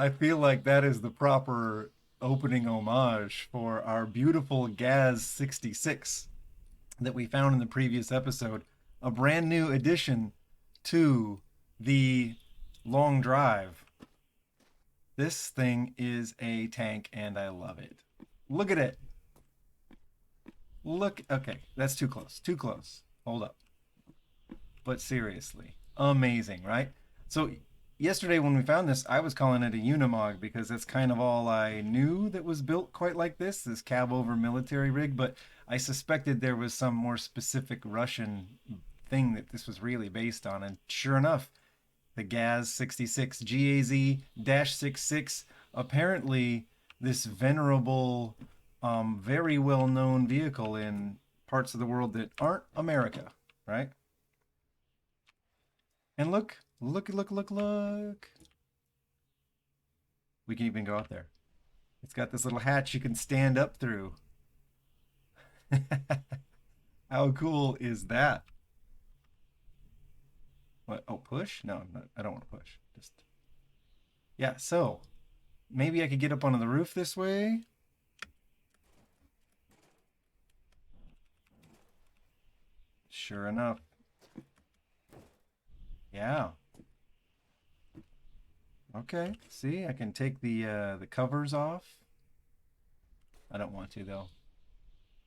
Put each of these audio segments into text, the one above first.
I feel like that is the proper opening homage for our beautiful Gaz 66 that we found in the previous episode. A brand new addition to the long drive. This thing is a tank and I love it. Look at it. Look. Okay, that's too close. Too close. Hold up. But seriously, amazing, right? So yesterday when we found this, I was calling it a Unimog because that's kind of all I knew that was built quite like this cab over military rig. But I suspected there was some more specific Russian thing that this was really based on, and sure enough, the Gaz 66 GAZ-66, apparently this venerable, very well known vehicle in parts of the world that aren't America, right? And look. We can even go out there. It's got this little hatch you can stand up through. How cool is that? What? Oh, push? No, I'm not, I don't want to push. Just yeah. So maybe I could get up onto the roof this way. Sure enough. Yeah. Okay. See, I can take the covers off. I don't want to though.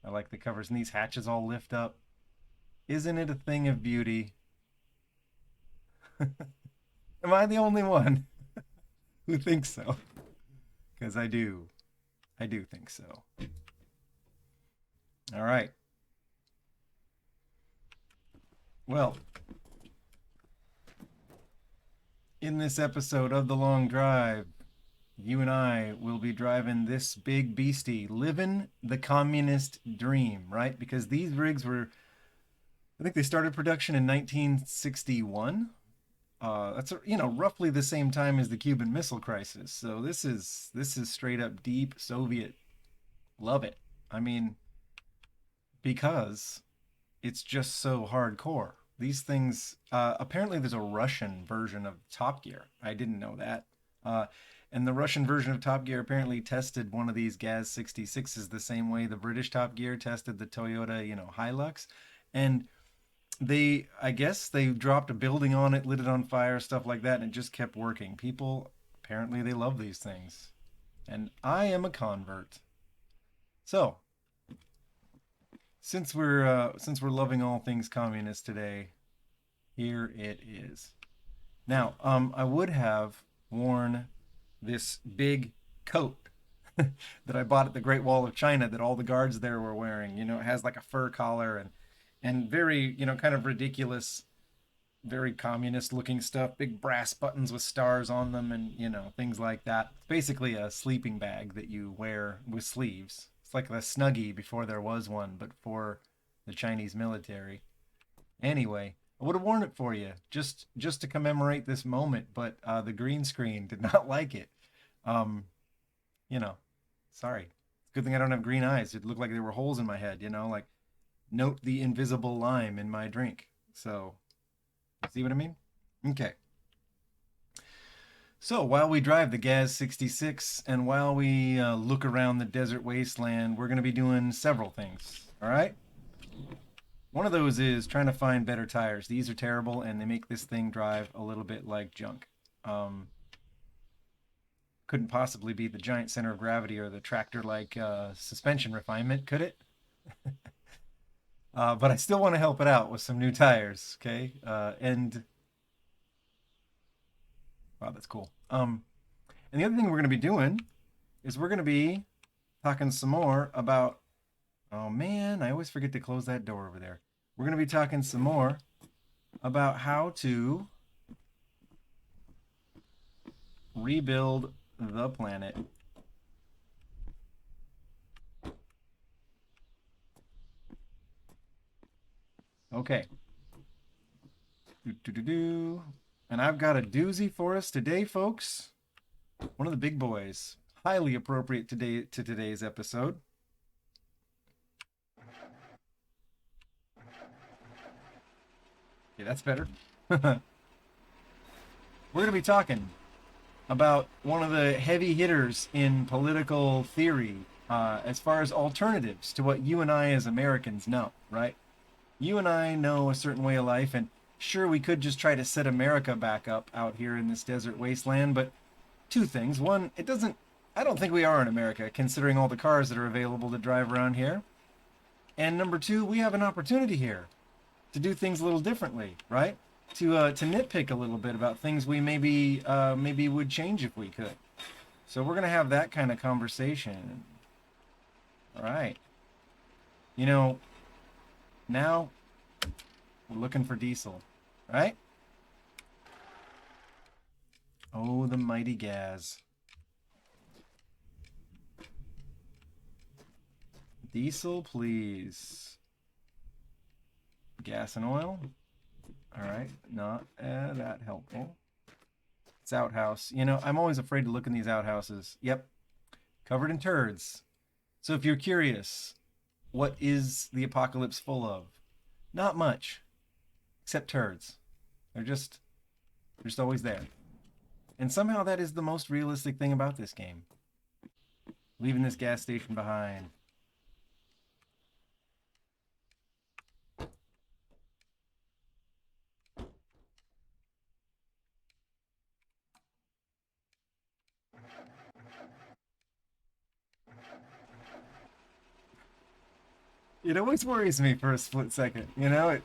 I like the covers, and these hatches all lift up. Isn't it a thing of beauty? Am I the only one who thinks so? Because I do. I do think so. All right. Well, in this episode of The Long Drive, you and I will be driving this big beastie, living the communist dream, right? Because these rigs were, I think they started production in 1961. That's roughly the same time as the Cuban Missile Crisis. So this is straight up deep Soviet. Love it. I mean, because it's just so hardcore. These things, apparently, there's a Russian version of Top Gear. I didn't know that. Uh, and the Russian version of Top Gear apparently tested one of these Gaz 66s the same way the British Top Gear tested the Toyota, Hilux. And I guess they dropped a building on it, lit it on fire, stuff like that, and it just kept working. People, apparently, they love these things. And I am a convert. So, since we're loving all things communist today, here it is. Now, I would have worn this big coat that I bought at the Great Wall of China that all the guards there were wearing. It has like a fur collar and very, kind of ridiculous, very communist looking stuff, big brass buttons with stars on them and, things like that. It's basically a sleeping bag that you wear with sleeves. It's like a Snuggie before there was one, but for the Chinese military. Anyway, I would have worn it for you just to commemorate this moment, but the green screen did not like it. Um, you know, Sorry. Good thing I don't have green eyes. It looked like there were holes in my head, like note the invisible lime in my drink. So, see what I mean? Okay. So while we drive the Gaz 66 and while we look around the desert wasteland, we're going to be doing several things. All right? One of those is trying to find better tires. These are terrible and they make this thing drive a little bit like junk. Couldn't possibly be the giant center of gravity or the tractor like suspension refinement, could it? But I still want to help it out with some new tires, okay? And wow, that's cool. And the other thing we're going to be doing is we're going to be talking some more about. Oh man, I always forget to close that door over there. We're going to be talking some more about how to rebuild the planet. Okay. Do. And I've got a doozy for us today, folks. One of the big boys. Highly appropriate to today's episode. Yeah, that's better. We're going to be talking about one of the heavy hitters in political theory as far as alternatives to what you and I as Americans know, right? You and I know a certain way of life, and sure, we could just try to set America back up out here in this desert wasteland, but two things. One, it doesn't, I don't think we are in America, considering all the cars that are available to drive around here. And number two, we have an opportunity here to do things a little differently, right? To nitpick a little bit about things we maybe would change if we could. So we're gonna have that kind of conversation. All right. You know, now we're looking for diesel, right? Oh, the mighty gas. Diesel, please. Gas and oil. All right, not that helpful. It's outhouse. You know, I'm always afraid to look in these outhouses. Yep, covered in turds. So if you're curious, what is the apocalypse full of? Not much, except turds. They're just always there. And somehow that is the most realistic thing about this game. Leaving this gas station behind. It always worries me for a split second. You know,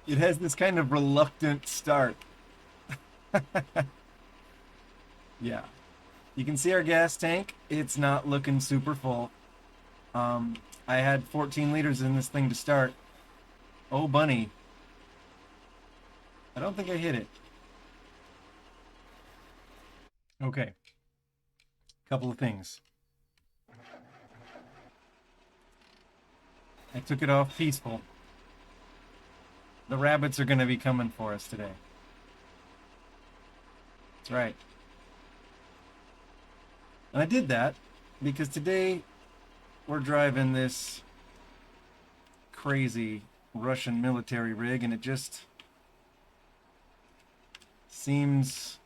it has this kind of reluctant start. Yeah. You can see our gas tank. It's not looking super full. Um, I had 14 liters in this thing to start. Oh, bunny. I don't think I hit it. Okay. Couple of things. I took it off peaceful. The rabbits are going to be coming for us today. That's right. And I did that because today we're driving this crazy Russian military rig, and it just seems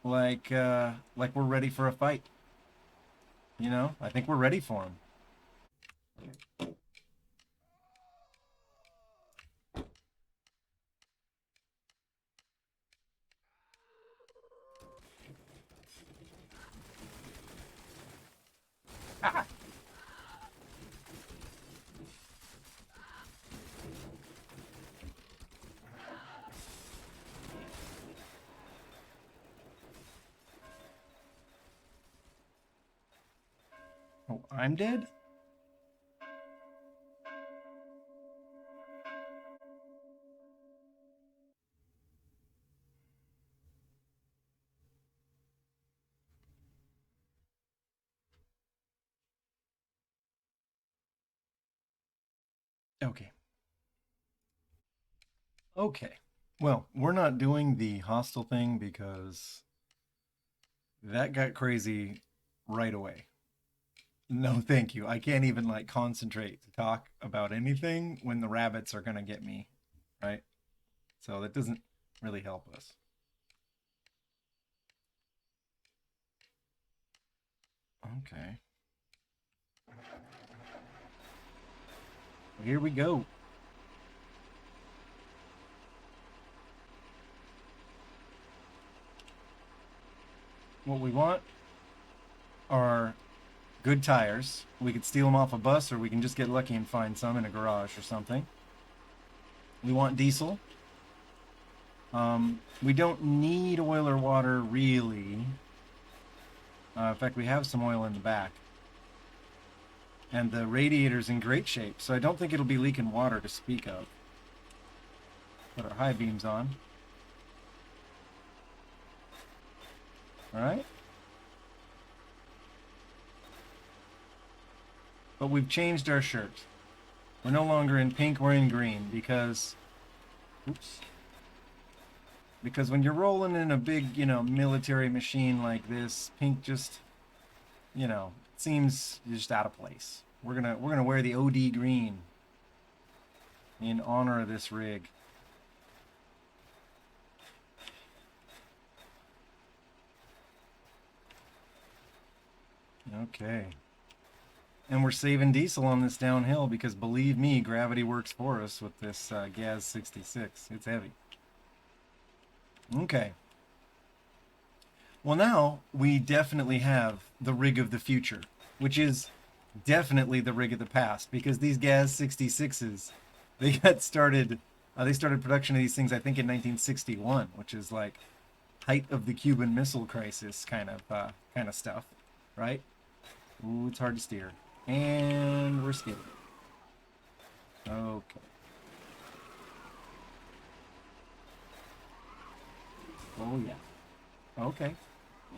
like we're ready for a fight. You know, I think we're ready for them. Ah! Oh, I'm dead? Okay. Okay. Well, we're not doing the hostile thing because that got crazy right away. No, thank you. I can't even like concentrate to talk about anything when the rabbits are gonna get me, right? So that doesn't really help us. Okay. Well, here we go. What we want are good tires. We could steal them off a bus, or we can just get lucky and find some in a garage or something. We want diesel. We don't need oil or water really. In fact, we have some oil in the back. And the radiator's in great shape, so I don't think it'll be leaking water to speak of. Put our high beams on. All right. But we've changed our shirt. We're no longer in pink, we're in green because, oops. Because when you're rolling in a big, military machine like this, pink just, seems just out of place. We're gonna wear the OD green in honor of this rig. Okay. And we're saving diesel on this downhill because believe me, gravity works for us with this GAZ 66. It's heavy. Okay. Well, now we definitely have the rig of the future, which is definitely the rig of the past because these GAZ 66s, they got started. They started production of these things, I think, in 1961, which is like height of the Cuban Missile Crisis kind of stuff, right? Ooh, it's hard to steer, and we're skidding. Okay. Oh yeah. Okay.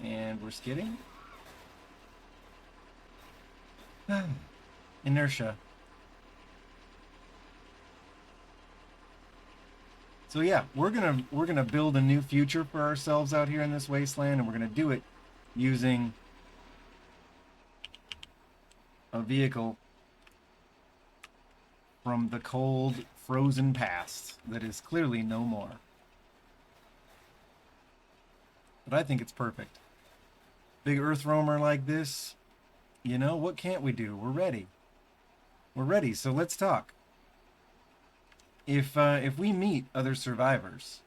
And we're skidding. Inertia. So yeah, we're gonna build a new future for ourselves out here in this wasteland, and we're gonna do it using a vehicle from the cold, frozen past that is clearly no more. But I think it's perfect. Big Earth roamer like this, you know, what can't we do? We're ready. We're ready, so let's talk. If we meet other survivors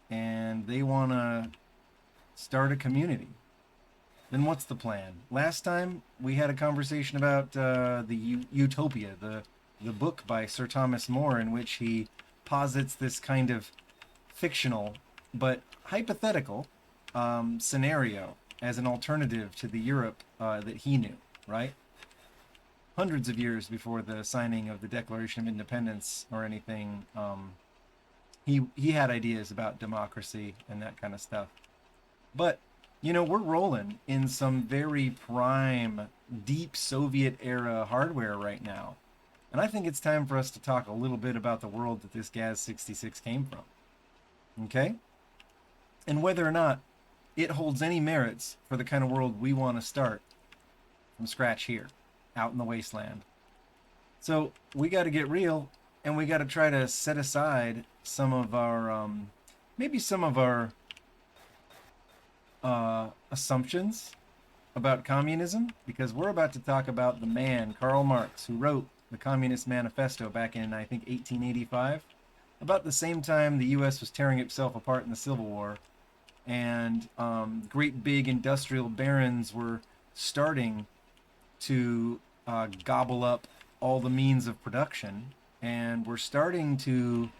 and they want to start a community, then what's the plan? Last time we had a conversation about the Utopia, the book by Sir Thomas More, in which he posits this kind of fictional but hypothetical scenario as an alternative to the Europe that he knew, right? Hundreds of years before the signing of the Declaration of Independence or anything, he had ideas about democracy and that kind of stuff. But you know, we're rolling in some very prime, deep Soviet era hardware right now. And I think it's time for us to talk a little bit about the world that this GAZ 66 came from. Okay? And whether or not it holds any merits for the kind of world we want to start from scratch here, out in the wasteland. So we got to get real, and we got to try to set aside some of our, maybe some of our assumptions about communism, because we're about to talk about the man, Karl Marx, who wrote the Communist Manifesto back in, I think, 1885, about the same time the U.S. was tearing itself apart in the Civil War, and great big industrial barons were starting to gobble up all the means of production, and were starting to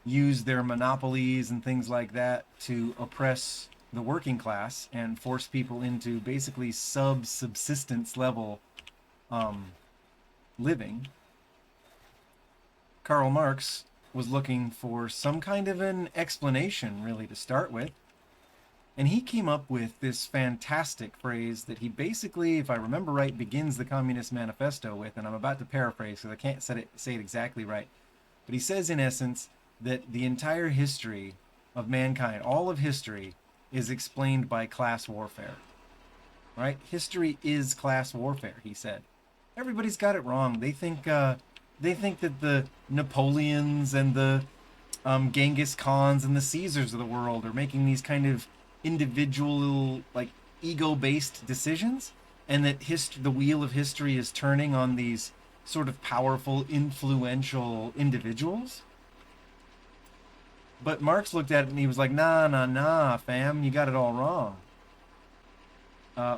use their monopolies and things like that to oppress the working class and force people into basically subsistence level um, living. Karl Marx was looking for some kind of an explanation, really, to start with. And he came up with this fantastic phrase that he basically, if I remember right, begins the Communist Manifesto with. And I'm about to paraphrase because I can't say it exactly right. But he says, in essence, that the entire history of mankind, all of history, is explained by class warfare. Right? History is class warfare, he said. Everybody's got it wrong. They think that the Napoleons and the Genghis Khans and the Caesars of the world are making these kind of individual, like, ego-based decisions, and that the wheel of history is turning on these sort of powerful, influential individuals. But Marx looked at it and he was like, nah, nah, nah, fam, you got it all wrong.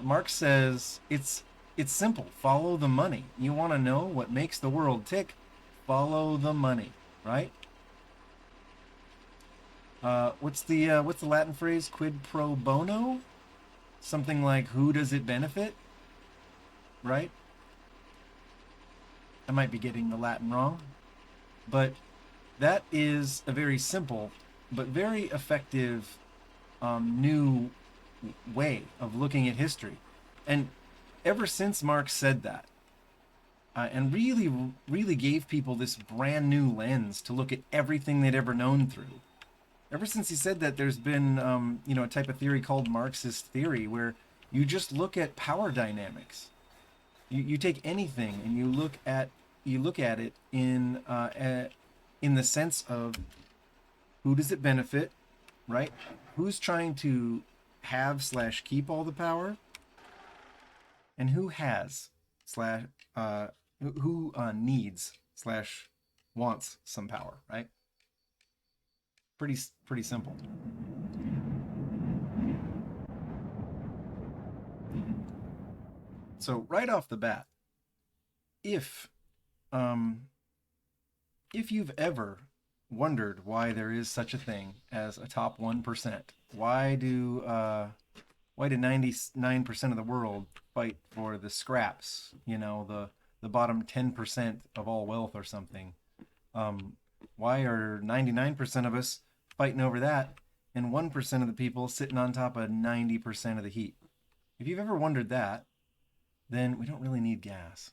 Marx says it's simple. Follow the money. You want to know what makes the world tick? Follow the money, right? What's the Latin phrase? Quid pro bono? Something like who does it benefit? Right? I might be getting the Latin wrong, but that is a very simple but very effective new way of looking at history. And ever since Marx said that, and really, really gave people this brand new lens to look at everything they'd ever known through. Ever since he said that, there's been, a type of theory called Marxist theory, where you just look at power dynamics. You take anything and you look at it in the sense of who does it benefit, right? Who's trying to have/keep all the power, and who has slash uh, who needs slash wants some power, right? Pretty simple. So right off the bat, if um, if you've ever wondered why there is such a thing as a top 1%, why do 99% of the world fight for the scraps, the bottom 10% of all wealth or something? Um, why are 99% of us fighting over that and 1% of the people sitting on top of 90% of the heat? If you've ever wondered that, then we don't really need gas.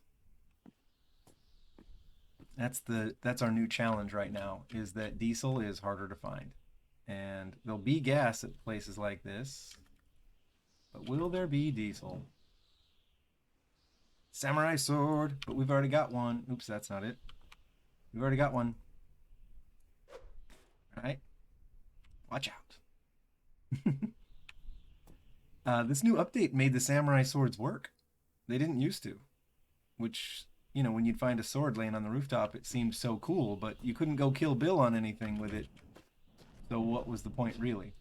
That's our new challenge right now, is that diesel is harder to find. And there'll be gas at places like this, but will there be diesel? Samurai sword, but we've already got one. Oops, that's not it. We've already got one. All right. Watch out. This new update made the samurai swords work. They didn't used to, which, when you'd find a sword laying on the rooftop, it seemed so cool, but you couldn't go kill Bill on anything with it. So what was the point, really?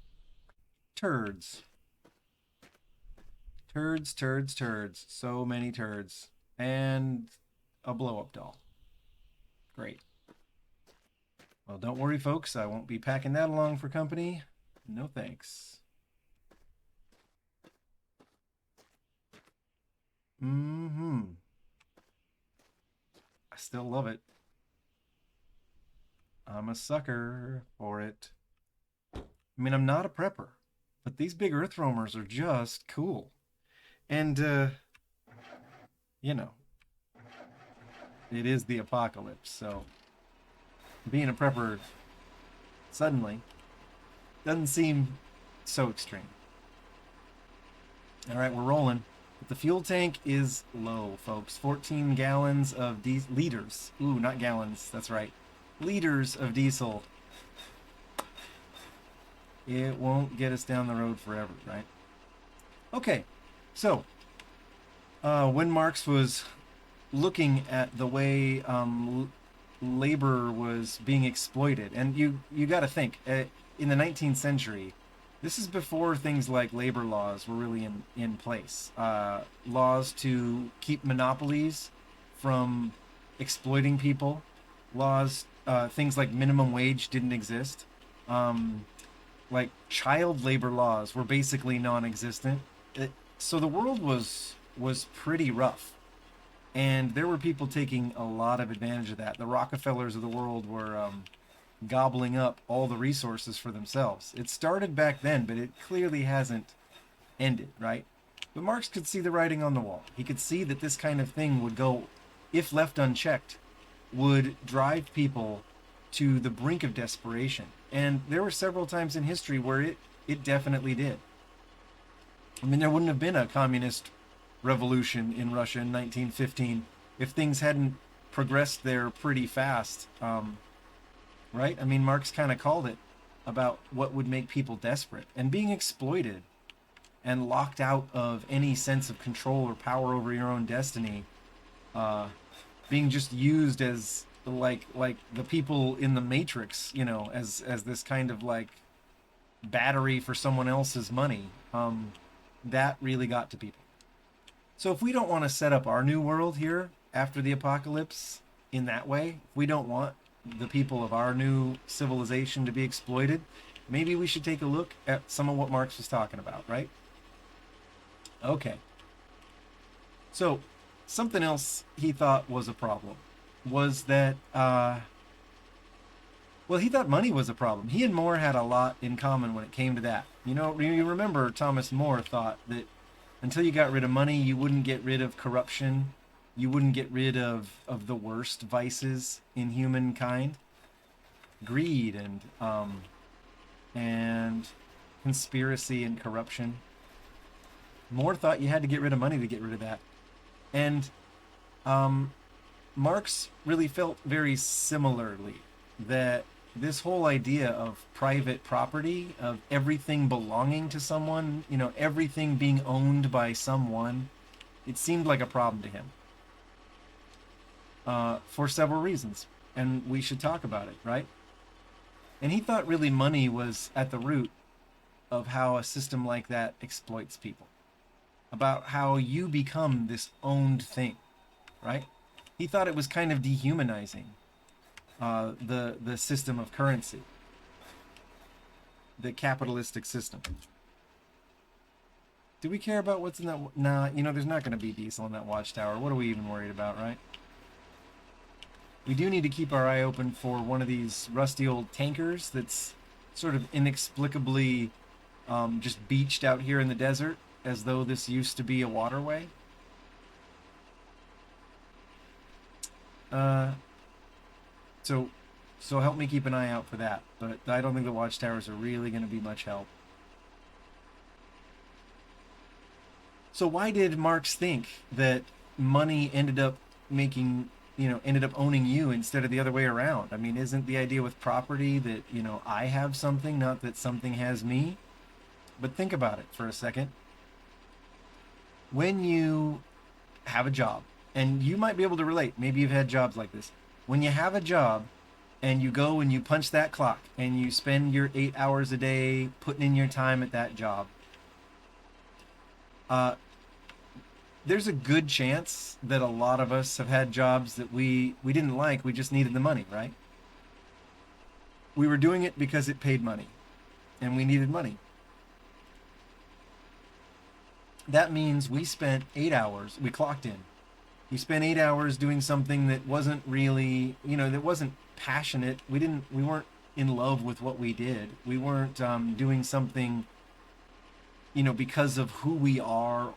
Turds. Turds, turds, turds. So many turds. And a blow-up doll. Great. Well, don't worry, folks. I won't be packing that along for company. No thanks. Mm-hmm. I still love it. I'm a sucker for it. I mean, I'm not a prepper, but these big earth roamers are just cool. And, you know, it is the apocalypse, so being a prepper suddenly doesn't seem so extreme. All right, we're rolling. But the fuel tank is low, folks. 14 gallons of liters. Ooh, not gallons. That's right. Liters of diesel. It won't get us down the road forever, right? Okay, so when Marx was looking at the way labor was being exploited, and you got to think, in the 19th century, this is before things like labor laws were really in place. Laws to keep monopolies from exploiting people. Laws, things like minimum wage didn't exist. Like child labor laws were basically non-existent. So the world was pretty rough, and there were people taking a lot of advantage of that. The Rockefellers of the world were gobbling up all the resources for themselves. It started back then, but it clearly hasn't ended, right? But Marx could see the writing on the wall. He could see that this kind of thing would go, if left unchecked, would drive people to the brink of desperation. And there were several times in history where it definitely did. I mean, there wouldn't have been a communist revolution in Russia in 1915 if things hadn't progressed there pretty fast. Right? I mean, Marx kind of called it about what would make people desperate, and being exploited and locked out of any sense of control or power over your own destiny, being just used as like the people in the Matrix, as this kind of like battery for someone else's money. That really got to people. So if we don't want to set up our new world here after the apocalypse in that way, if we don't want the people of our new civilization to be exploited, maybe we should take a look at some of what Marx was talking about, right? Okay. So something else he thought was a problem was that, he thought money was a problem. He and More had a lot in common when it came to that. You remember Thomas More thought that until you got rid of money, you wouldn't get rid of corruption. You wouldn't get rid of the worst vices in humankind. Greed and conspiracy and corruption. More thought you had to get rid of money to get rid of that. And Marx really felt very similarly that this whole idea of private property, of everything belonging to someone, everything being owned by someone, It seemed like a problem to him for several reasons, and we should talk about it, right? And he thought really money was at the root of how a system like that exploits people, about how you become this owned thing, right? He thought it was kind of dehumanizing the system of currency, the capitalistic system. Do we care about what's in that? Nah, there's not going to be diesel in that watchtower. What are we even worried about, right? We do need to keep our eye open for one of these rusty old tankers that's sort of inexplicably just beached out here in the desert, as though this used to be a waterway. Uh, so, so help me keep an eye out for that. But I don't think the watchtowers are really going to be much help. So why did Marx think that money ended up ended up owning you instead of the other way around? I mean, isn't the idea with property that, I have something, not that something has me? But think about it for a second. When you have a job, and you might be able to relate, maybe you've had jobs like this. When you have a job and you go and you punch that clock and you spend your 8 hours a day putting in your time at that job, uh, there's a good chance that a lot of us have had jobs that we didn't like. We just needed the money, right? We were doing it because it paid money, and we needed money. That means we spent 8 hours. We clocked in. We spent 8 hours doing something that wasn't really, that wasn't passionate. We weren't in love with what we did. We weren't doing something, because of who we are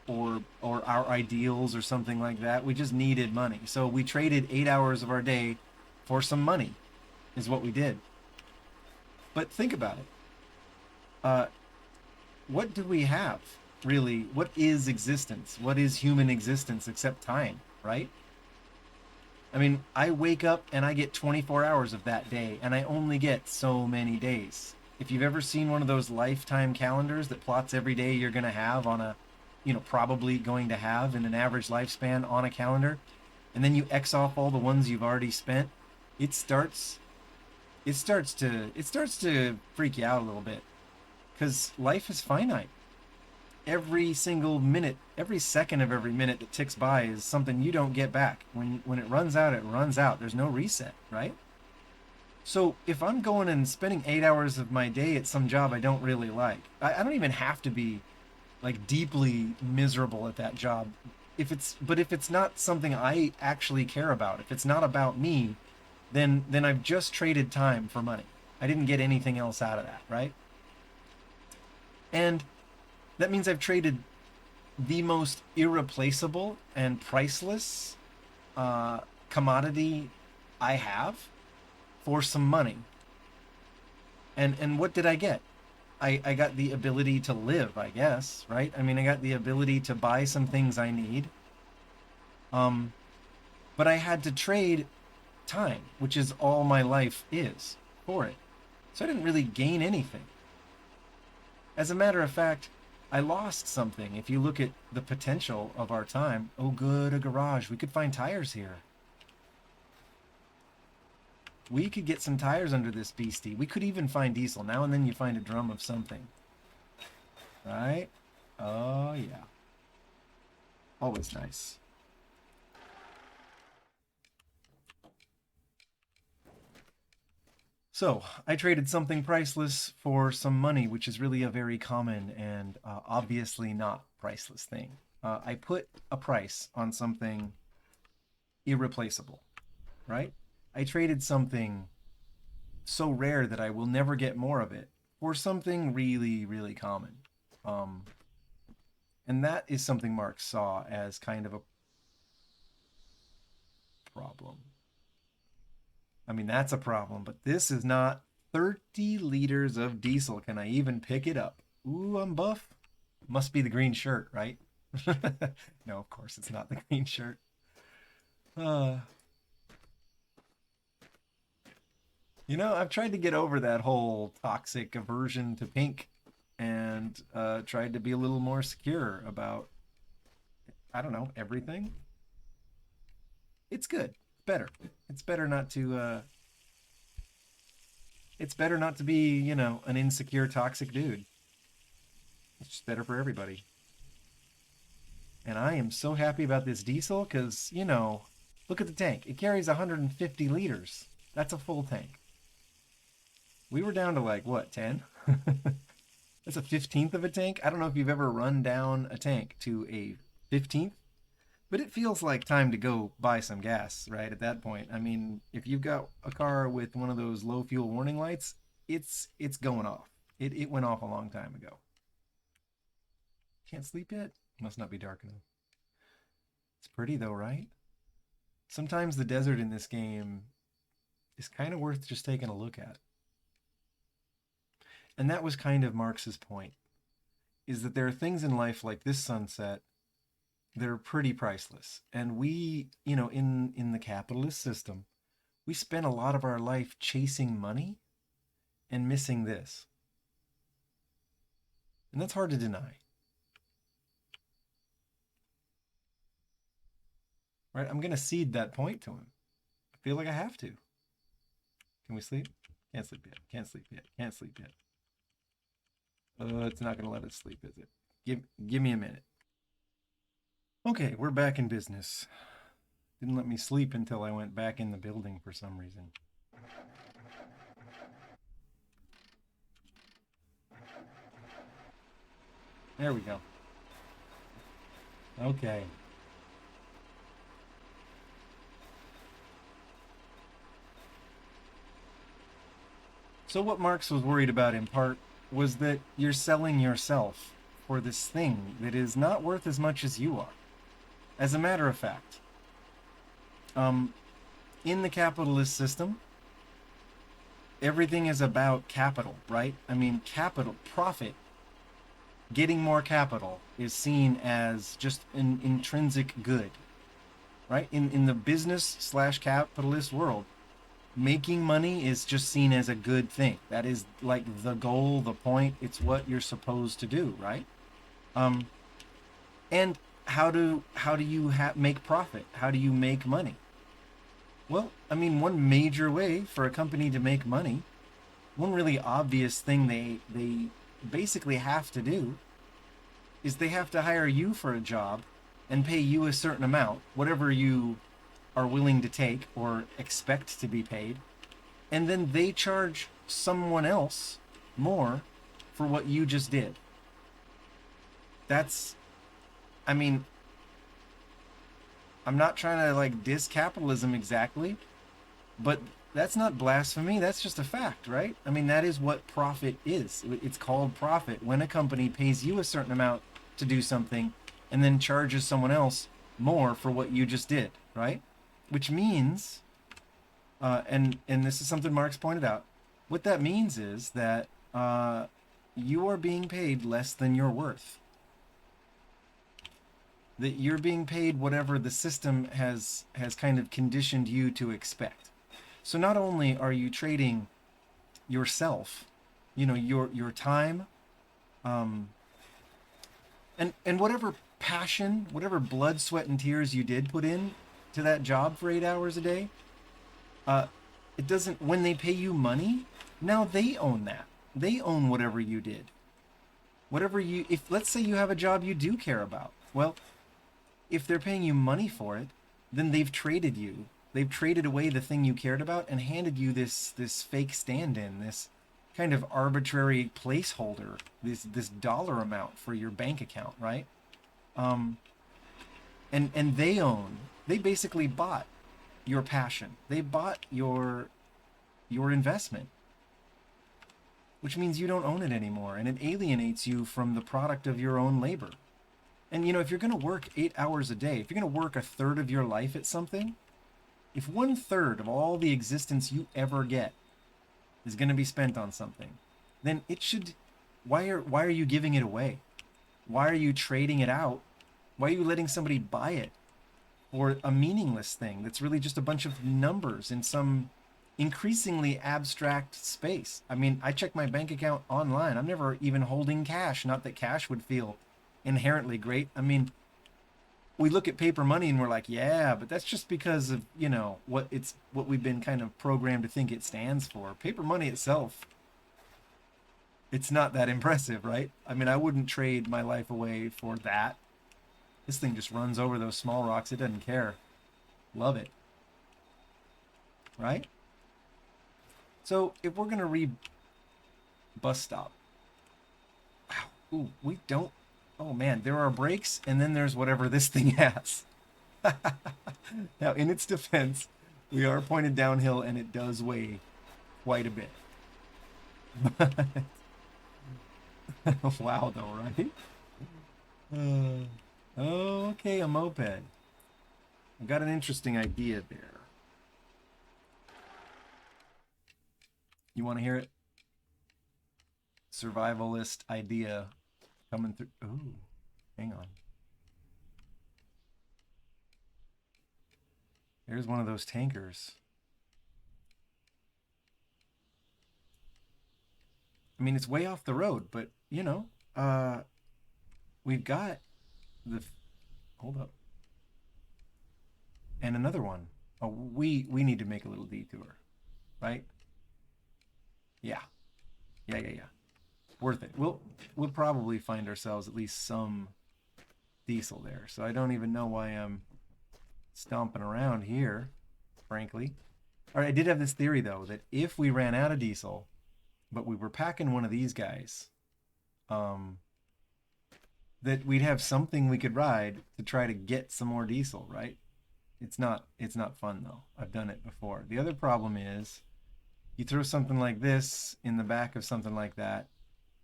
or our ideals or something like that. We just needed money. So we traded 8 hours of our day for some money, is what we did. But think about it. Uh, what do we have, really? What is existence? What is human existence except time, right? I mean, I wake up and I get 24 hours of that day, and I only get so many days. If you've ever seen one of those lifetime calendars that plots every day you're going to have on a, probably going to have in an average lifespan on a calendar, and then you X off all the ones you've already spent, it starts to freak you out a little bit, because life is finite. Every single minute, every second of every minute that ticks by is something you don't get back. When it runs out, it runs out. There's no reset, right? So if I'm going and spending 8 hours of my day at some job I don't really like, I don't even have to be like deeply miserable at that job. If it's not something I actually care about, if it's not about me, then I've just traded time for money. I didn't get anything else out of that, right? And that means I've traded the most irreplaceable and priceless uh, commodity I have for some money. And what did I get? I got the ability to live, I guess, right? I mean, I got the ability to buy some things I need. Um, but I had to trade time, which is all my life is, for it. So I didn't really gain anything. As a matter of fact, I lost something. If you look at the potential of our time, oh good, a garage. We could find tires here. We could get some tires under this beastie. We could even find diesel. Now and then you find a drum of something. Right? Oh yeah. Always nice. So, I traded something priceless for some money, which is really a very common and obviously not priceless thing. I put a price on something irreplaceable, right? I traded something so rare that I will never get more of it for something really, really common. Um, and that is something Marx saw as kind of a problem. I mean, that's a problem, but this is not 30 liters of diesel. Can I even pick it up? Ooh, I'm buff. Must be the green shirt, right? No, of course it's not the green shirt. Uh, I've tried to get over that whole toxic aversion to pink and tried to be a little more secure about I don't know, everything. It's good. Better. It's better not to it's better not to be, an insecure toxic dude. It's just better for everybody. And I am so happy about this diesel cuz, look at the tank. It carries 150 liters. That's a full tank. We were down to like what, 10? That's a 15th of a tank. I don't know if you've ever run down a tank to a 15th, but it feels like time to go buy some gas, right? At that point. I mean, if you've got a car with one of those low fuel warning lights, it's going off. It went off a long time ago. Can't sleep yet? Must not be dark enough. It's pretty though, right? Sometimes the desert in this game is kind of worth just taking a look at. And that was kind of Marx's point, is that there are things in life like this sunset that are pretty priceless. And we, in the capitalist system, we spend a lot of our life chasing money and missing this. And that's hard to deny. Right? I'm going to cede that point to him. I feel like I have to. Can we sleep? Can't sleep yet. Can't sleep yet. Can't sleep yet. It's not going to let us sleep, is it? Give me a minute. Okay, we're back in business. Didn't let me sleep until I went back in the building for some reason. There we go. Okay. So what Marx was worried about in part was that you're selling yourself for this thing that is not worth as much as you are. As a matter of fact, um, in the capitalist system, everything is about capital, right? I mean, capital, profit, getting more capital is seen as just an intrinsic good, right? In the business slash capitalist world, making money is just seen as a good thing. That is like the goal, the point. It's what you're supposed to do, right? Um, and how do you make profit? How do you make money? Well, I mean, one major way for a company to make money, one really obvious thing they basically have to do is they have to hire you for a job and pay you a certain amount, whatever you are willing to take or expect to be paid, and then they charge someone else more for what you just did. That's, I mean, I'm not trying to like diss capitalism exactly, but that's not blasphemy. That's just a fact, right? I mean, that is what profit is. It's called profit when a company pays you a certain amount to do something and then charges someone else more for what you just did, right? Which means, and this is something Marx pointed out, what that means is that you are being paid less than you're worth. That you're being paid whatever the system has kind of conditioned you to expect. So not only are you trading yourself, your time, um, and whatever passion, whatever blood, sweat, and tears you did put in to that job for 8 hours a day, uh, it doesn't. When they pay you money, now they own that. They own whatever you did. Whatever you, if let's say you have a job you do care about, well, if they're paying you money for it, then they've traded you. They've traded away the thing you cared about and handed you this fake stand-in, this kind of arbitrary placeholder, this dollar amount for your bank account, right? Um, and they basically bought your passion. They bought your investment, which means you don't own it anymore, and it alienates you from the product of your own labor. And if you're going to work 8 hours a day, if you're going to work a third of your life at something, if 1/3 of all the existence you ever get is going to be spent on something, then it should. Why are you giving it away? Why are you trading it out? Why are you letting somebody buy it for a meaningless thing that's really just a bunch of numbers in some increasingly abstract space? I mean, I check my bank account online. I'm never even holding cash. Not that cash would feel inherently great. I mean, we look at paper money and we're like, yeah, but that's just because of, what we've been kind of programmed to think it stands for. Paper money itself, it's not that impressive, right? I mean, I wouldn't trade my life away for that. This thing just runs over those small rocks. It doesn't care. Love it. Right? So if we're going to read bus stop. Wow. Ooh, we don't. Oh man, there are brakes and then there's whatever this thing has. Now, in its defense, we are pointed downhill and it does weigh quite a bit. Wow, though, right? Okay, a moped. I got an interesting idea there. You want to hear it? Survivalist idea coming through. Ooh, hang on. There's one of those tankers. I mean, it's way off the road, but we've got the. Hold up. And another one. Oh, we need to make a little detour, right? Yeah, yeah. Worth it. We'll probably find ourselves at least some diesel there. So I don't even know why I'm stomping around here, frankly. All right, I did have this theory though that if we ran out of diesel, but we were packing one of these guys, that we'd have something we could ride to try to get some more diesel, right? It's not fun though. I've done it before. The other problem is you throw something like this in the back of something like that,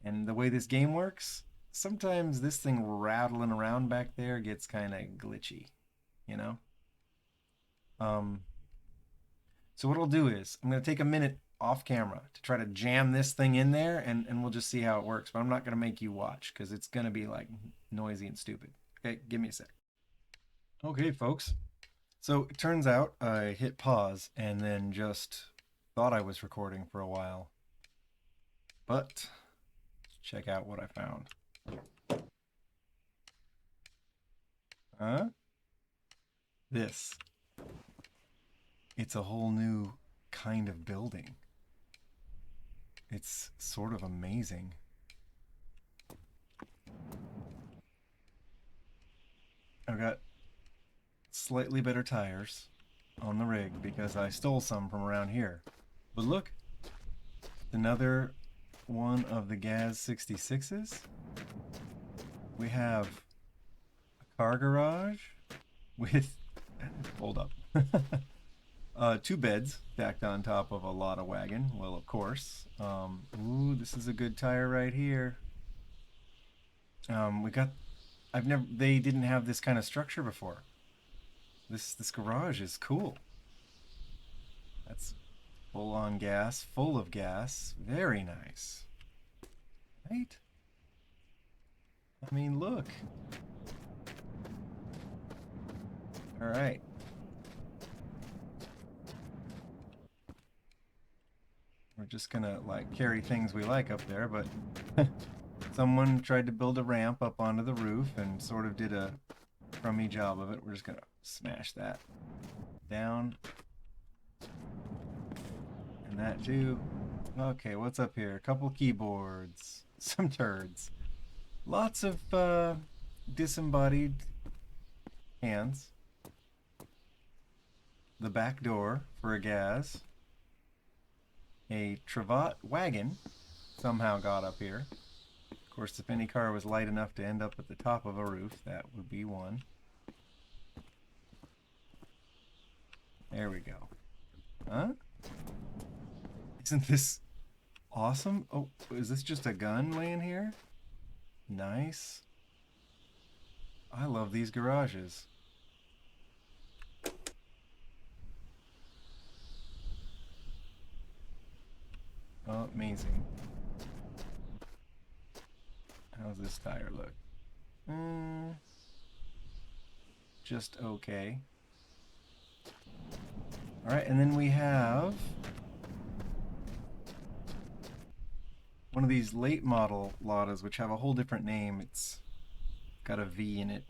and the way this game works, sometimes this thing rattling around back there gets kind of glitchy, you know? So what I'll do is I'm going to take a minute off camera to try to jam this thing in there, and we'll just see how it works. But I'm not going to make you watch because it's going to be like noisy and stupid. Okay, give me a sec. Okay, folks. So it turns out I hit pause and then just thought I was recording for a while. But check out what I found. Huh? This. It's a whole new kind of building. It's sort of amazing. I've got slightly better tires on the rig because I stole some from around here. But look, another one of the Gaz 66s. We have a car garage with, hold up, 2 beds stacked on top of a lot of wagon. Well, of course. Ooh, this is a good tire right here. We got, they didn't have this kind of structure before. This garage is cool. That's full on gas, full of gas. Very nice. Right? I mean, look. All right. We're just gonna like carry things we like up there, but someone tried to build a ramp up onto the roof and sort of did a crummy job of it. We're just gonna smash that down. And that too. Okay, what's up here? A couple keyboards, some turds, lots of disembodied hands. The back door for a Gaz. A Travat wagon somehow got up here. Of course, if any car was light enough to end up at the top of a roof, that would be one. There we go. Huh? Isn't this awesome? Oh, is this just a gun laying here? Nice. I love these garages. Oh, amazing. How's this tire look? Just okay. Alright, and then we have one of these late model Ladas, which have a whole different name. It's got a V in it.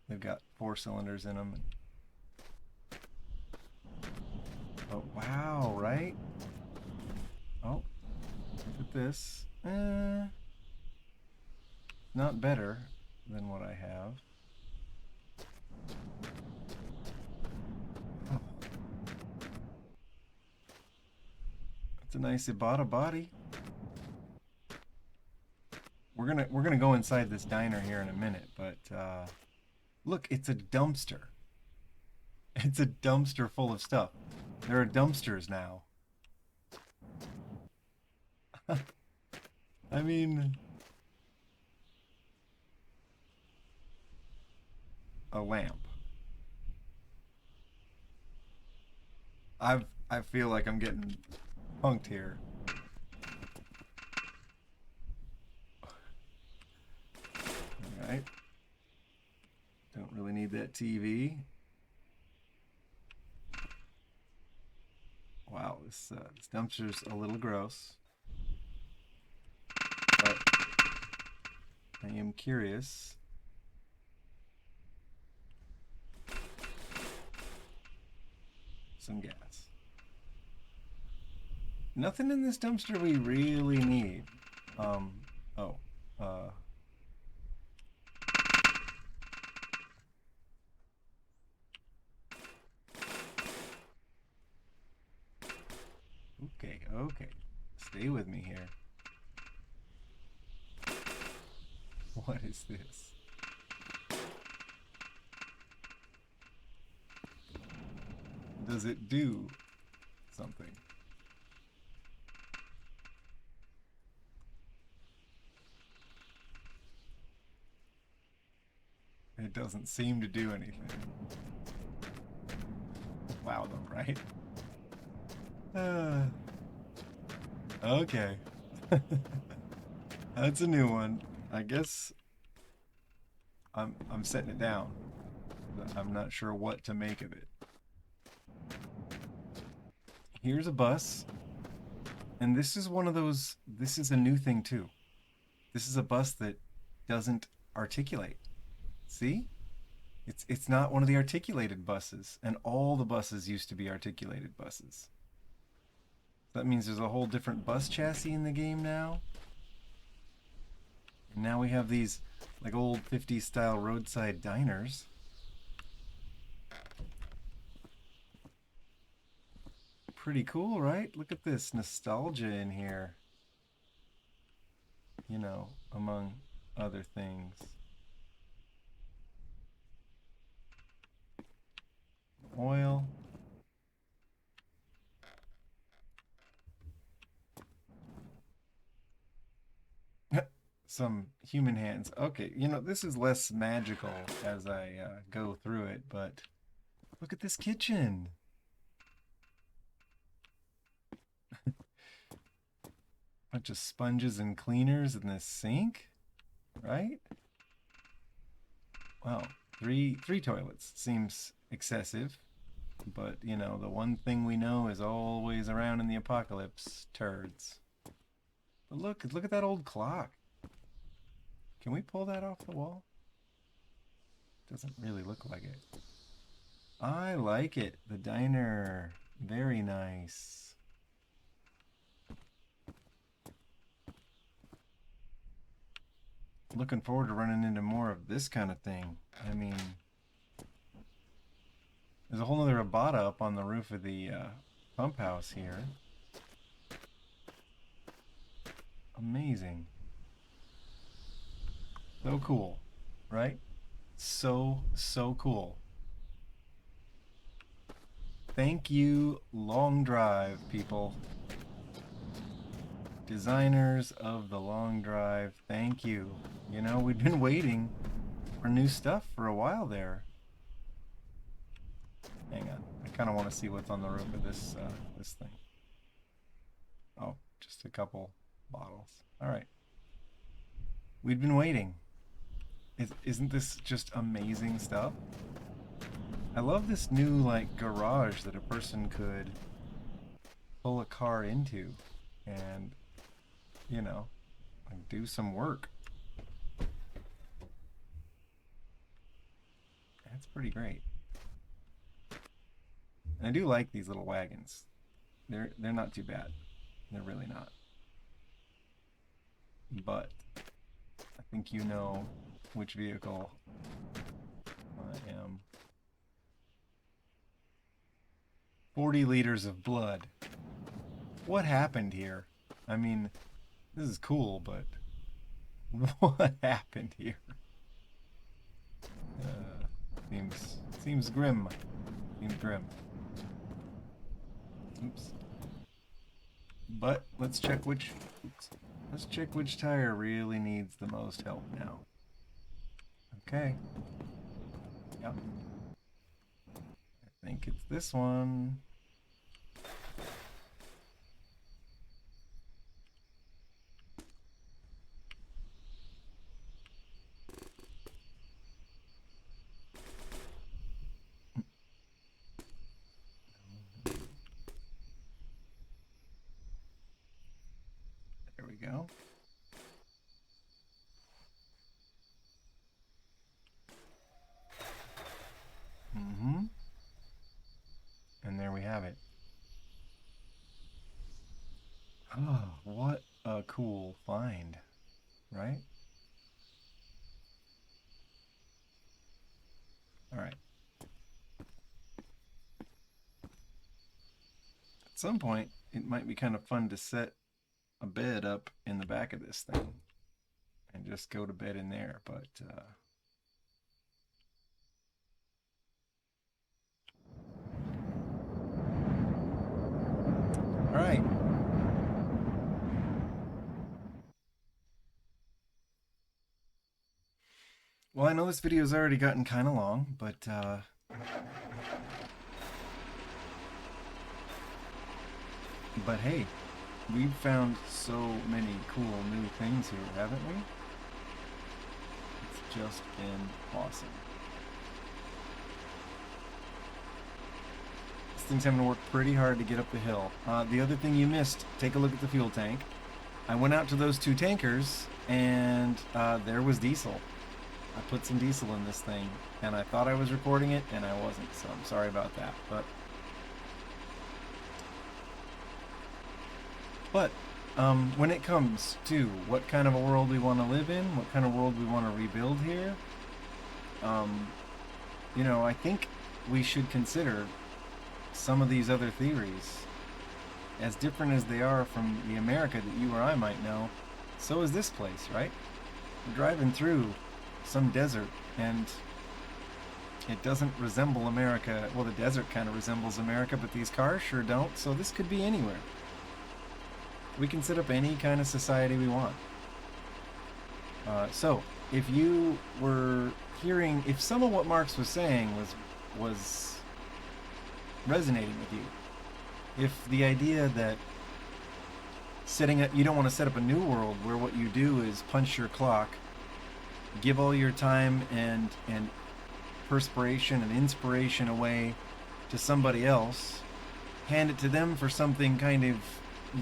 They've got 4 cylinders in them. Oh, wow, right? Oh, look at this. Not better than what I have. Oh, that's a nice Ibotta body. We're gonna go inside this diner here in a minute, but look, it's a dumpster. It's a dumpster full of stuff. There are dumpsters now. I mean, a lamp. I feel like I'm getting punked here. All right. Don't really need that TV. Wow, this dumpster's a little gross. But I am curious. Some gas. Nothing in this dumpster we really need. Oh, okay. Stay with me here. What is this? Does it do something? It doesn't seem to do anything. Wow, though, right? Okay. That's a new one. I guess I'm setting it down. I'm not sure what to make of it. Here's a bus. And this is one of those, this is a new thing too. This is a bus that doesn't articulate. See? It's not one of the articulated buses, and all the buses used to be articulated buses. That means there's a whole different bus chassis in the game now. And now we have these like old 50s style roadside diners. Pretty cool, right? Look at this nostalgia in here. You know, among other things. Oil. Some human hands. Okay, you know, this is less magical as I go through it, but look at this kitchen. Bunch of sponges and cleaners in this sink, right? Wow, three toilets seems excessive, but you know, the one thing we know is always around in the apocalypse, turds. But look at that old clock. Can we pull that off the wall? Doesn't really look like it. I like it. The diner. Very nice. Looking forward to running into more of this kind of thing. I mean, there's a whole other Ibotta up on the roof of the pump house here. Amazing. So cool, right? So cool. Thank you, Long Drive, people. Designers of the Long Drive, thank you. You know, we've been waiting for new stuff for a while there. Hang on, I kind of want to see what's on the roof of this this thing. Oh, just a couple bottles. All right. We've been waiting. Isn't this just amazing stuff? I love this new like garage that a person could pull a car into and, you know, like do some work. That's pretty great. And I do like these little wagons. They're not too bad. They're really not. But I think you know which vehicle I am. 40 liters of blood. What happened here? I mean, this is cool, but what happened here? Seems grim. Seems grim. Oops. But let's check which tire really needs the most help now. Okay. Yep. I think it's this one. There we go. And there we have it. Oh, what a cool find, right? All right. At some point, it might be kind of fun to set a bed up in the back of this thing and just go to bed in there, but all right. Well, I know this video's already gotten kind of long, but hey, we've found so many cool new things here, haven't we? It's just been awesome. This thing's having to work pretty hard to get up the hill. The other thing you missed, take a look at the fuel tank. I went out to those two tankers, and there was diesel. I put some diesel in this thing, and I thought I was recording it, and I wasn't, so I'm sorry about that. But when it comes to what kind of a world we want to live in, what kind of world we want to rebuild here, you know, I think we should consider some of these other theories. As different as they are from the America that you or I might know, so is this place, right? We're driving through some desert, and it doesn't resemble America. Well, the desert kind of resembles America, but these cars sure don't, so this could be anywhere. We can set up any kind of society we want. So, if you were hearing, if some of what Marx was saying was resonating with you, if the idea that you don't want to set up a new world where what you do is punch your clock, give all your time and perspiration and inspiration away to somebody else, hand it to them for something kind of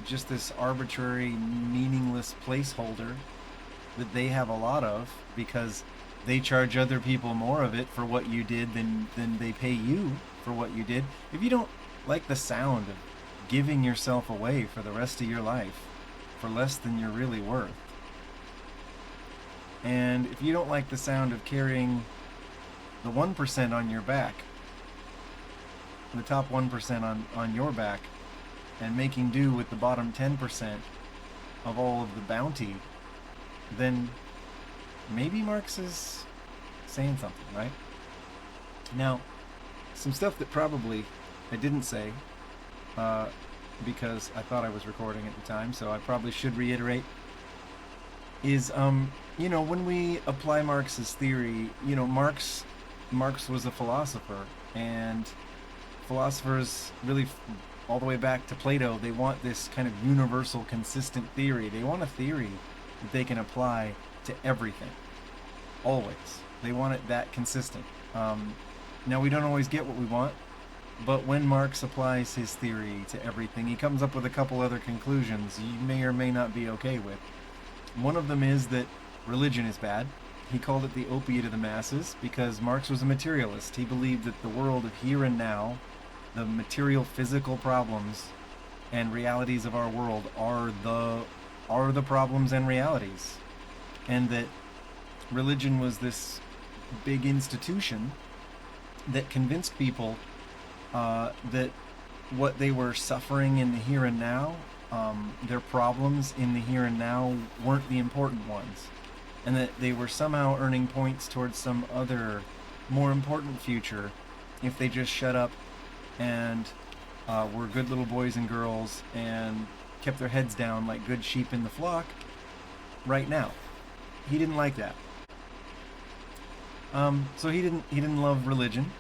just this arbitrary, meaningless placeholder that they have a lot of because they charge other people more of it for what you did than they pay you for what you did. If you don't like the sound of giving yourself away for the rest of your life for less than you're really worth, and if you don't like the sound of carrying the 1% on your back, the top 1% on your back, and making do with the bottom 10% of all of the bounty, then maybe Marx is saying something, right? Now, some stuff that probably I didn't say because I thought I was recording at the time, so I probably should reiterate, is, you know, when we apply Marx's theory, you know, Marx was a philosopher, and philosophers really all the way back to Plato, they want this kind of universal, consistent theory. They want a theory that they can apply to everything. Always. They want it that consistent. Now, we don't always get what we want, but when Marx applies his theory to everything, he comes up with a couple other conclusions you may or may not be okay with. One of them is that religion is bad. He called it the opiate of the masses because Marx was a materialist. He believed that the world of here and now, the material physical problems and realities of our world are the problems and realities, and that religion was this big institution that convinced people that what they were suffering in the here and now, their problems in the here and now, weren't the important ones, and that they were somehow earning points towards some other, more important future if they just shut up and were good little boys and girls and kept their heads down like good sheep in the flock right now. He didn't like that. So he didn't love religion.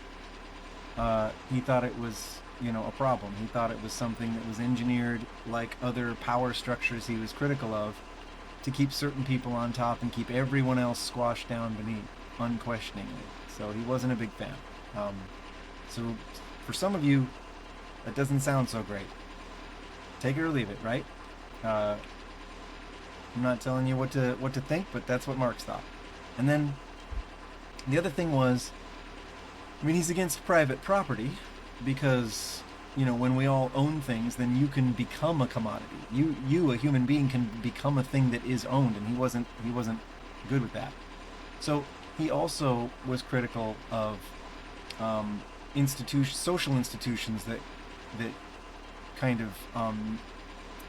He thought it was, a problem. He thought it was something that was engineered like other power structures he was critical of to keep certain people on top and keep everyone else squashed down beneath, unquestioningly. So he wasn't a big fan. So for some of you, that doesn't sound so great. Take it or leave it, right? I'm not telling you what to think, but that's what Marx thought. And then the other thing was, he's against private property because, when we all own things, then you can become a commodity. You, a human being, can become a thing that is owned, and he wasn't good with that. So he also was critical of social institutions that kind of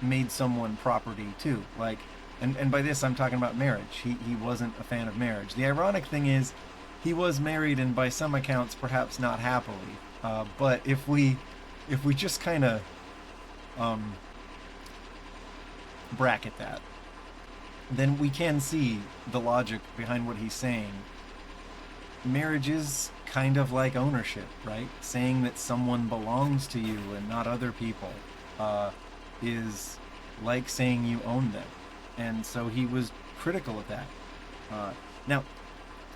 made someone property too. Like, and by this I'm talking about marriage. He wasn't a fan of marriage. The ironic thing is, he was married, and by some accounts, perhaps not happily. But if we just kind of bracket that, then we can see the logic behind what he's saying. Marriage is kind of like ownership, right? Saying that someone belongs to you and not other people is like saying you own them. And so he was critical of that. Now,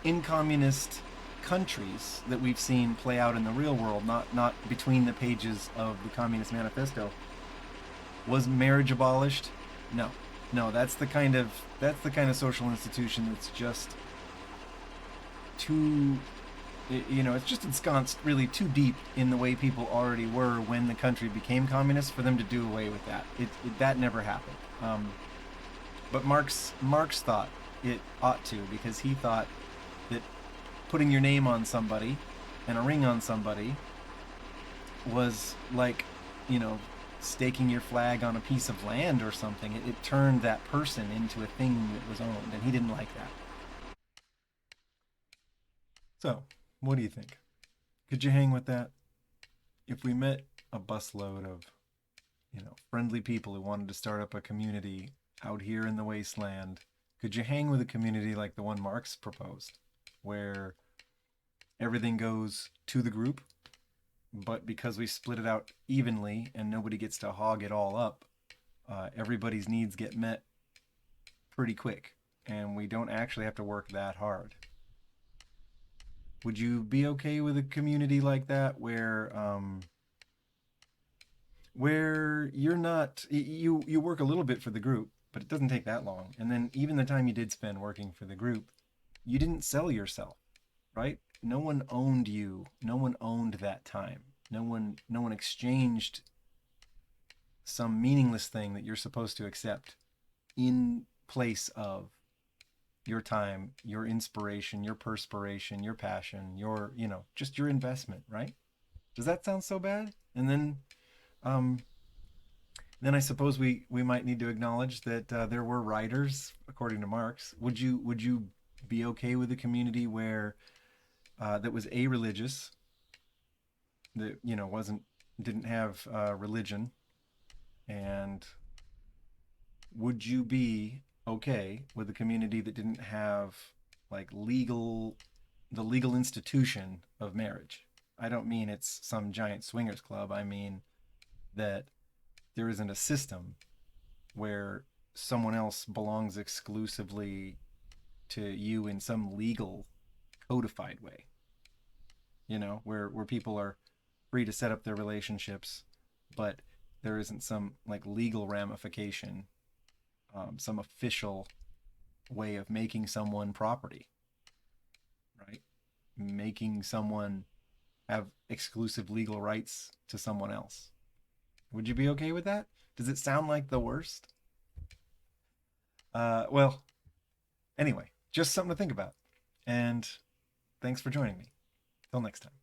in communist countries that we've seen play out in the real world, not between the pages of the Communist Manifesto, was marriage abolished? No. No, that's the kind of social institution that's just too, it's just ensconced really too deep in the way people already were when the country became communist for them to do away with that. That never happened. But Marx thought it ought to, because he thought that putting your name on somebody and a ring on somebody was like, staking your flag on a piece of land or something. It turned that person into a thing that was owned, and he didn't like that. So, what do you think? Could you hang with that? If we met a busload of, friendly people who wanted to start up a community out here in the wasteland, could you hang with a community like the one Marx proposed, where everything goes to the group, but because we split it out evenly and nobody gets to hog it all up, everybody's needs get met pretty quick, and we don't actually have to work that hard? Would you be okay with a community like that, where you're not, you work a little bit for the group, but it doesn't take that long, and then even the time you did spend working for the group, you didn't sell yourself, right? No one owned you. No one owned that time. No one exchanged some meaningless thing that you're supposed to accept in place of your time, your inspiration, your perspiration, your passion, just your investment, right? Does that sound so bad? And um, then I suppose we might need to acknowledge that there were writers, according to Marx. Would you be okay with a community where that was a-religious, that wasn't didn't have religion, and would you be okay with a community that didn't have like the legal institution of marriage? I don't mean it's some giant swingers club. I mean that there isn't a system where someone else belongs exclusively to you in some legal codified way, where people are free to set up their relationships, but there isn't some like legal ramification, some official way of making someone property. making someone have exclusive legal rights to someone else. Would you be okay with that? Does it sound like the worst? Well, anyway, just something to think about. And thanks for joining me. Till next time.